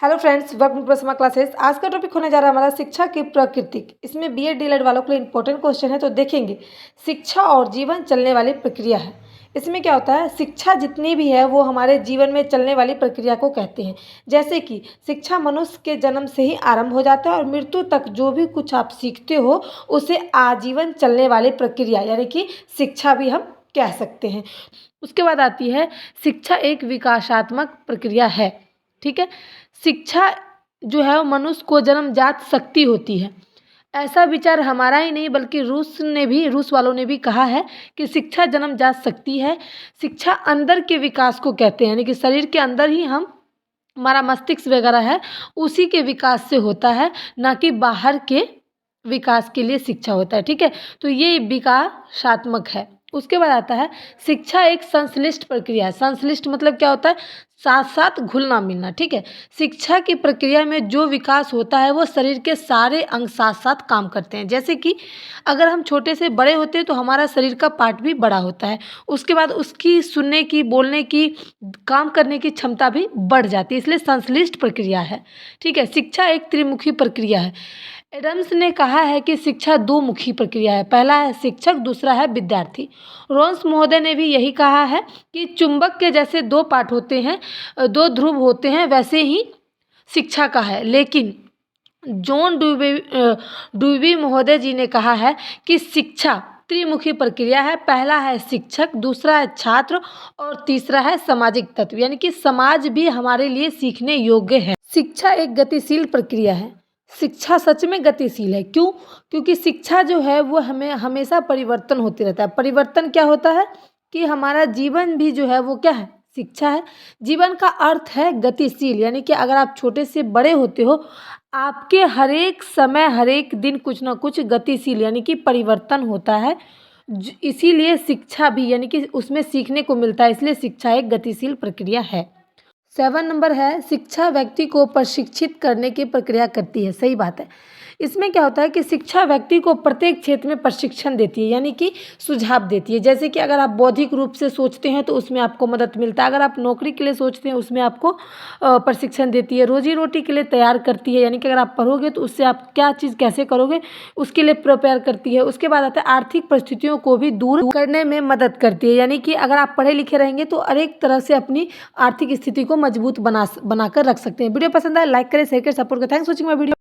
Hello friends, welcome to smart classes. आज का topic होने जा रहा है हमारा शिक्षा की प्रकृति। इसमें बीएड डीएलएड वालों के लिए इंपॉर्टेंट क्वेश्चन है, तो देखेंगे शिक्षा और जीवन चलने वाली प्रक्रिया है। इसमें क्या होता है, शिक्षा जितनी भी है वो हमारे जीवन में चलने वाली प्रक्रिया को कहते हैं। जैसे कि शिक्षा मनुष्य के जन्म से ही आरंभ हो जाता है और मृत्यु तक जो भी कुछ आप सीखते हो उसे आजीवन चलने वाली प्रक्रिया यानी कि शिक्षा भी हम कह सकते हैं। उसके बाद आती है शिक्षा एक विकासात्मक प्रक्रिया है। ठीक है, शिक्षा जो है वो मनुष्य को जन्मजात शक्ति होती है। ऐसा विचार हमारा ही नहीं बल्कि रूस वालों ने भी कहा है कि शिक्षा जन्मजात शक्ति है। शिक्षा अंदर के विकास को कहते हैं, यानी कि शरीर के अंदर ही हम हमारा मस्तिष्क वगैरह है उसी के विकास से होता है, ना कि बाहर के विकास के लिए शिक्षा होता है। ठीक है, तो ये विकासात्मक है। उसके बाद आता है शिक्षा एक संश्लिष्ट प्रक्रिया है। संश्लिष्ट मतलब क्या होता है, साथ साथ घुलना मिलना। ठीक है, शिक्षा की प्रक्रिया में जो विकास होता है वो शरीर के सारे अंग साथ साथ काम करते हैं। जैसे कि अगर हम छोटे से बड़े होते हैं तो हमारा शरीर का पार्ट भी बड़ा होता है, उसके बाद उसकी सुनने की, बोलने की, काम करने की क्षमता भी बढ़ जाती है, इसलिए संश्लिष्ट प्रक्रिया है। ठीक है, शिक्षा एक त्रिमुखी प्रक्रिया है। एडम्स ने कहा है कि शिक्षा दो मुखी प्रक्रिया है, पहला है शिक्षक, दूसरा है विद्यार्थी। रोन्स महोदय ने भी यही कहा है कि चुंबक के जैसे दो पार्ट होते हैं, दो ध्रुव होते हैं, वैसे ही शिक्षा का है। लेकिन जॉन ड्यूवी महोदय जी ने कहा है कि शिक्षा त्रिमुखी प्रक्रिया है। पहला है शिक्षक, दूसरा है छात्र और तीसरा है सामाजिक तत्व, यानी कि समाज भी हमारे लिए सीखने योग्य है। शिक्षा एक गतिशील प्रक्रिया है। शिक्षा सच में गतिशील है। क्यों? क्योंकि शिक्षा जो है वो हमें हमेशा परिवर्तन होते रहता है। परिवर्तन क्या होता है कि हमारा जीवन भी जो है वो क्या है, शिक्षा है। जीवन का अर्थ है गतिशील, यानी कि अगर आप छोटे से बड़े होते हो, आपके हर एक समय, हर एक दिन कुछ ना कुछ गतिशील यानी कि परिवर्तन होता है। इसीलिए शिक्षा भी यानी कि उसमें सीखने को मिलता है, इसलिए शिक्षा एक गतिशील प्रक्रिया है। 7 नंबर है शिक्षा व्यक्ति को प्रशिक्षित करने की प्रक्रिया करती है। सही बात है। इसमें क्या होता है कि शिक्षा व्यक्ति को प्रत्येक क्षेत्र में प्रशिक्षण देती है, यानी कि सुझाव देती है। जैसे कि अगर आप बौद्धिक रूप से सोचते हैं तो उसमें आपको मदद मिलता है, अगर आप नौकरी के लिए सोचते हैं उसमें आपको प्रशिक्षण देती है। रोजी रोटी के लिए तैयार करती है, यानी कि अगर आप पढ़ोगे तो उससे आप क्या चीज़ कैसे करोगे उसके लिए प्रिपेयर करती है। उसके बाद आता है आर्थिक परिस्थितियों को भी दूर करने में मदद करती है, यानी कि अगर आप पढ़े लिखे रहेंगे तो हर एक तरह से अपनी आर्थिक स्थिति को मजबूत बनाकर रख सकते हैं। वीडियो पसंद आए लाइक करें, शेयर करें, सपोर्ट करें। Thanks for watching my video.